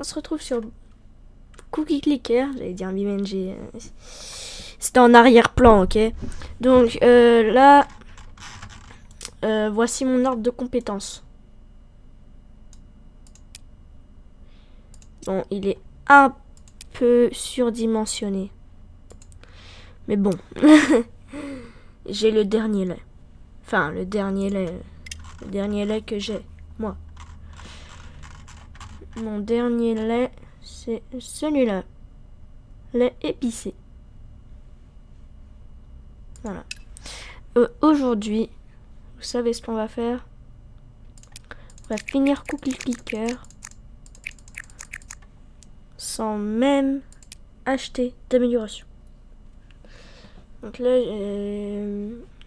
On se retrouve sur Cookie Clicker. J'allais dire BeamNG. C'était en arrière-plan, ok. Donc là, voici mon ordre de compétences. Bon, il est un peu surdimensionné. Mais bon. J'ai le dernier lait. Enfin, le dernier lait que j'ai, moi. Mon dernier lait, c'est celui-là. Lait épicé. Voilà. Aujourd'hui, vous savez ce qu'on va faire? On va finir Cookie Clicker sans même acheter d'amélioration. Donc là,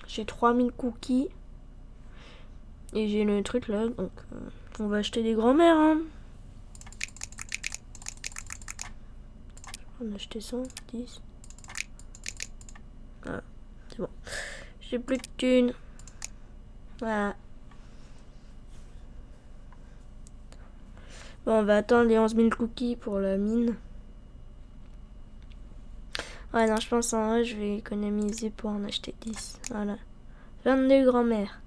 j'ai 3000 cookies. Et j'ai le truc là, donc on va acheter des grands-mères. Hein. On va acheter 110. Voilà, c'est bon. J'ai plus de thunes. Voilà. Bon, on va attendre les 11 000 cookies pour la mine. Ouais, non, je pense en vrai, je vais économiser pour en acheter 10. Voilà. 22 grand-mères.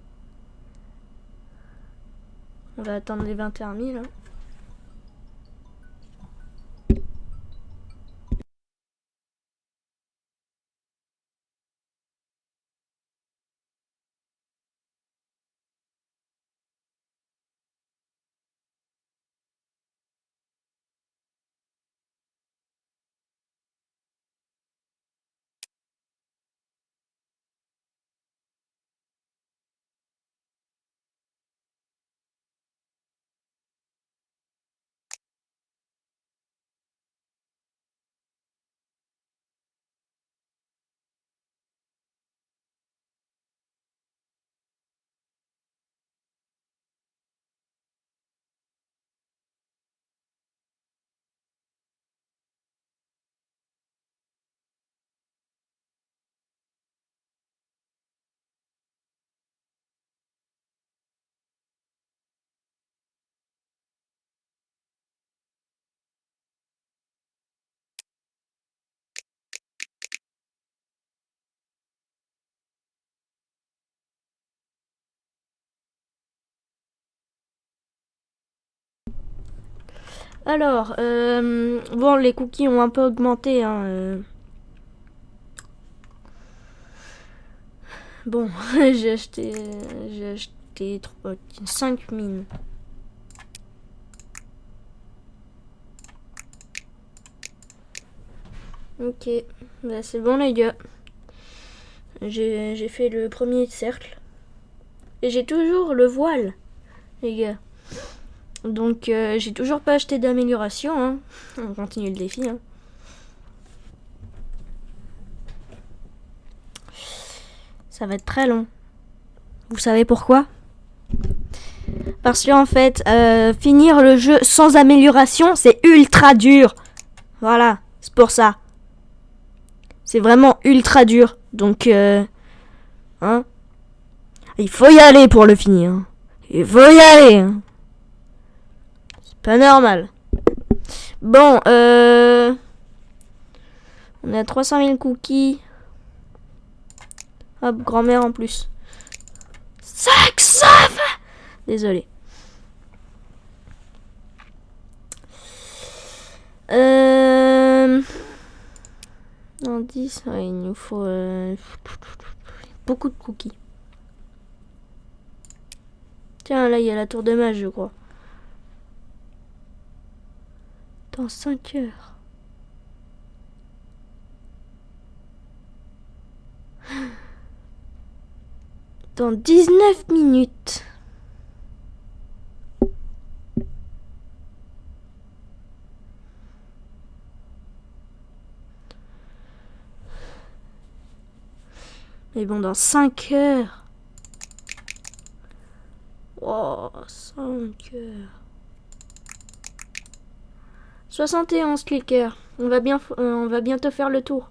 On va attendre les 21 000. Hein. Alors, bon, les cookies ont un peu augmenté. Hein, Bon, j'ai acheté 5 mines. Ok, bah c'est bon les gars. J'ai fait le premier cercle. Et j'ai toujours le voile, les gars. Donc j'ai toujours pas acheté d'amélioration. Hein. On continue le défi. Hein. Ça va être très long. Vous savez pourquoi? Parce qu'en fait, finir le jeu sans amélioration, c'est ultra dur. Voilà, c'est pour ça. C'est vraiment ultra dur. Donc, hein, il faut y aller pour le finir. Hein. Il faut y aller. Hein. C'est pas normal. Bon, on a 300 000 cookies. Hop, grand-mère en plus. Ça va. Désolé. En 10, ouais, il nous faut beaucoup de cookies. Tiens, là, il y a la tour de mage, je crois. Dans 5 heures. Dans 19 minutes. Mais bon, dans 5 heures. Oh, 5 heures. 71 clickers. On va bientôt faire le tour.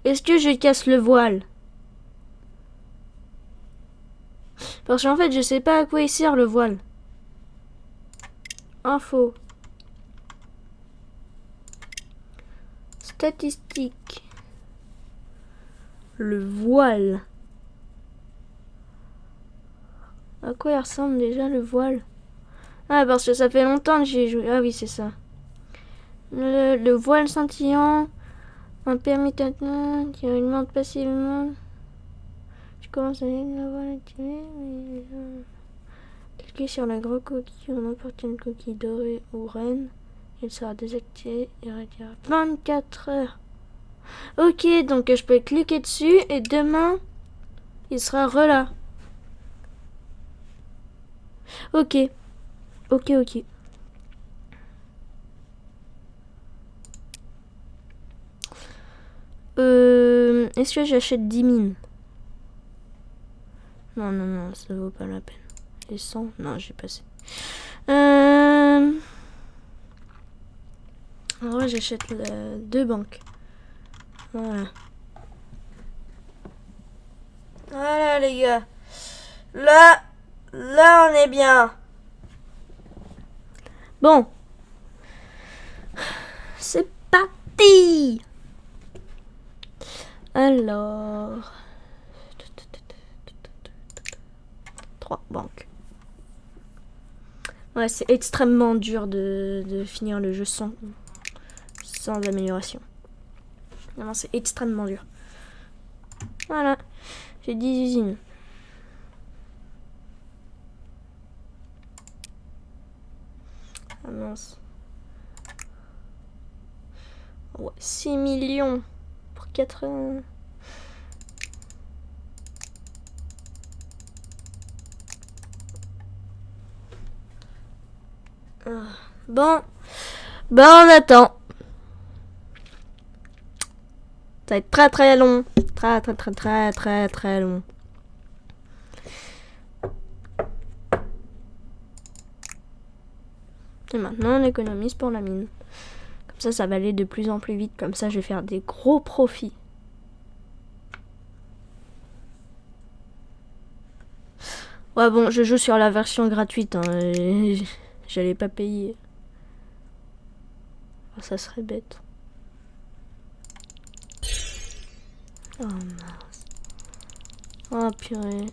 Est-ce que je casse le voile? Parce qu'en fait, je sais pas à quoi il sert le voile. Info. Statistiques. Le voile. À quoi il ressemble déjà le voile? Ah, parce que ça fait longtemps que j'ai joué. Ah oui, c'est ça. Le voile scintillant. Un permutation qui alimente passivement. Tu commences à la voile activée. Cliquez sur la grosse coquille ou n'importe une coquille dorée ou reine. Il sera désactivé et retiré 24 heures. Ok, donc je peux cliquer dessus et demain, il sera relâ. Ok. Ok. Est-ce que j'achète 10 mines? Non, ça vaut pas la peine. Les 100? Non, j'ai passé. En vrai, j'achète 2 banques. Voilà. Voilà, les gars. Là, on est bien. Bon. C'est parti. Alors. 3 banques. Ouais, c'est extrêmement dur de finir le jeu sans amélioration. Vraiment, c'est extrêmement dur. Voilà. J'ai 10 usines. Ah mince. Ouais, 6 millions pour 4... Bon. On attend. Ça va être très long. Très long. Et maintenant, on économise pour la mine. Comme ça va aller de plus en plus vite. Comme ça, je vais faire des gros profits. Ouais, bon, je joue sur la version gratuite. J'allais pas payer. Oh, ça serait bête. Oh mince. Oh purée.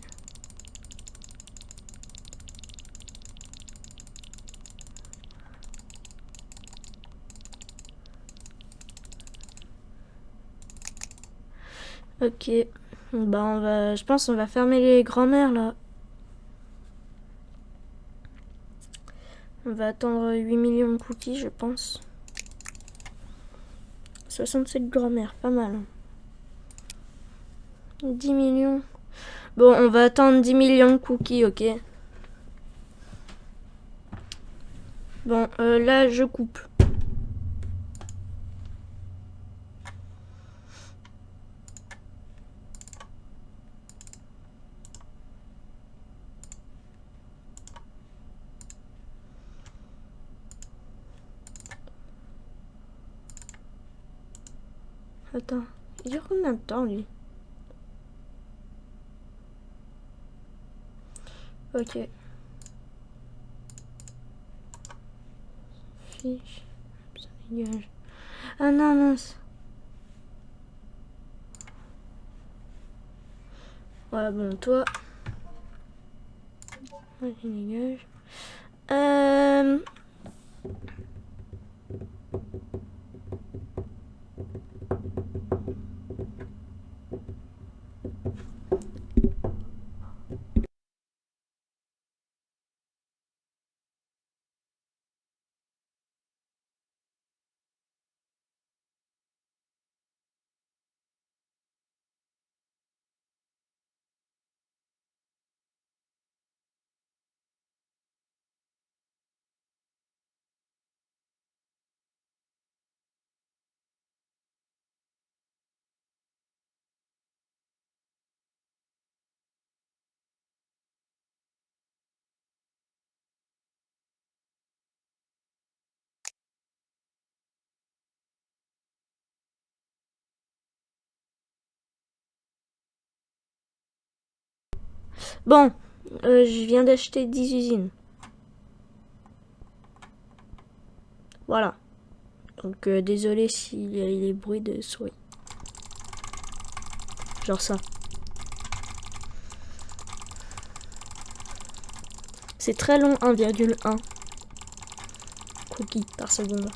Ok. Je pense qu'on va fermer les grands-mères là. On va attendre 8 millions de cookies, je pense. 67 grand-mères, pas mal. 10 millions. Bon, on va attendre 10 millions de cookies, ok. Bon, là, je coupe. Attends, il dure combien de temps, lui? Ok. Fiche. Ça dégage. Ah non, mince. Voilà, bon, toi. Ouais, il dégage. Bon, je viens d'acheter 10 usines. Voilà. Donc désolé s'il y a les bruits de souris. Genre ça. C'est très long, 1,1 cookies par seconde.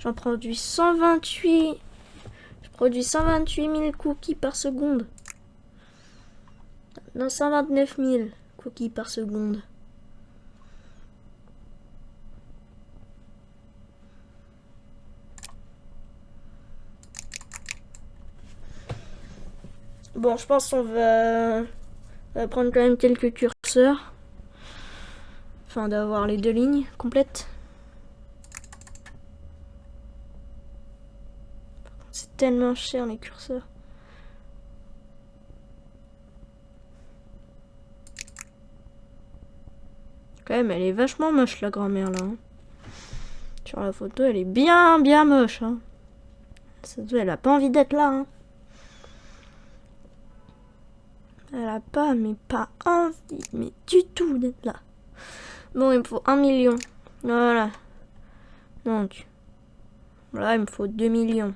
J'en produis 128. Je produis 128 000 cookies par seconde. Non, 129 000 cookies par seconde. Bon, je pense qu'on va prendre quand même quelques curseurs. Enfin, d'avoir les deux lignes complètes. C'est tellement cher les curseurs. Quand même, elle est vachement moche la grand-mère là. Hein. Sur la photo, elle est bien moche. Hein. Elle a pas envie d'être là. Hein. Elle a pas, mais pas envie, mais du tout d'être là. Bon, il me faut 1 million. Voilà. Donc, voilà, il me faut 2 millions.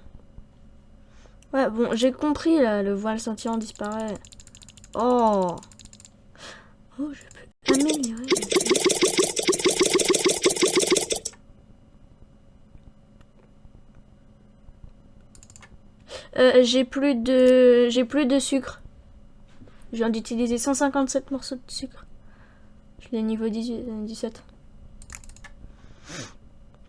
Ouais, bon, j'ai compris, là, le voile scintillant disparaît. Oh. Oh, je peux améliorer. J'ai plus de sucre. Je viens d'utiliser 157 morceaux de sucre. Je l'ai niveau 17.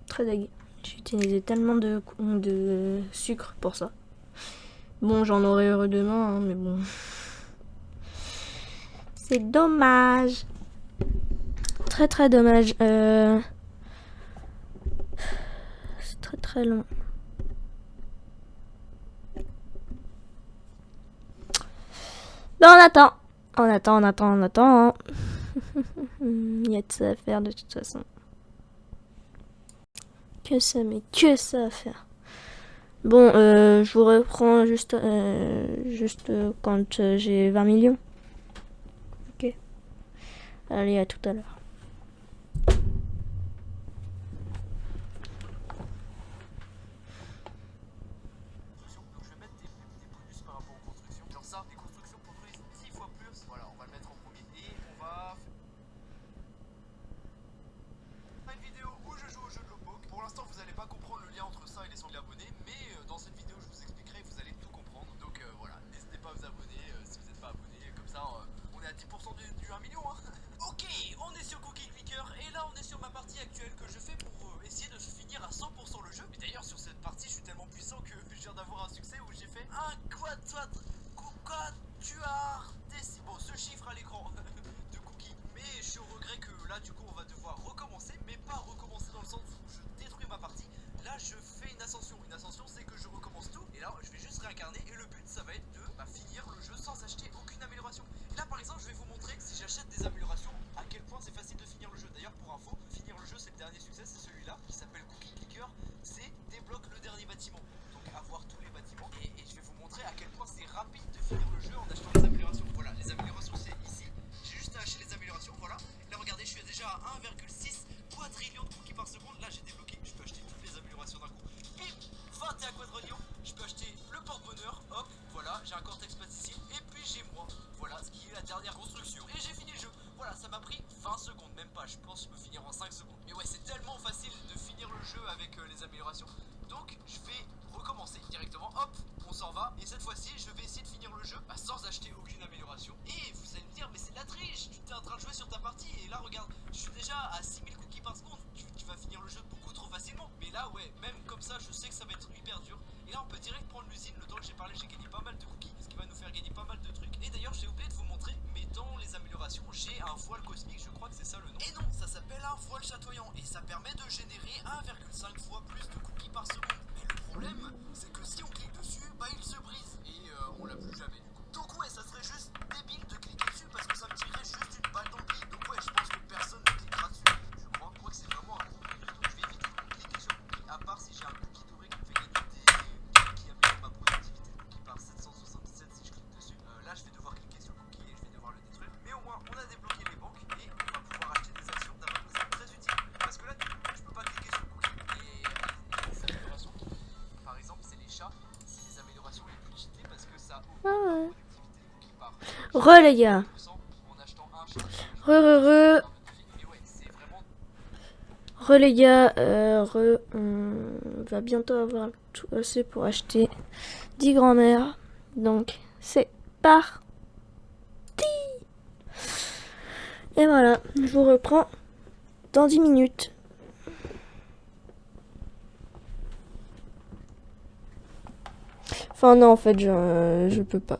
Très dégueu. J'ai utilisé tellement de sucre pour ça. Bon, j'en aurai heureux demain, hein, mais bon. C'est dommage. Très dommage. C'est très long. Ben on attend. Il y a de ça à faire de toute façon. Que ça à faire. Bon, je vous reprends juste quand j'ai 20 millions. Ok. Allez, à tout à l'heure. Parce que Re les gars. Re les gars, on va bientôt avoir tout assez pour acheter 10 grand-mères. Donc c'est parti. Et voilà, je vous reprends dans 10 minutes. Enfin non, en fait, je peux pas.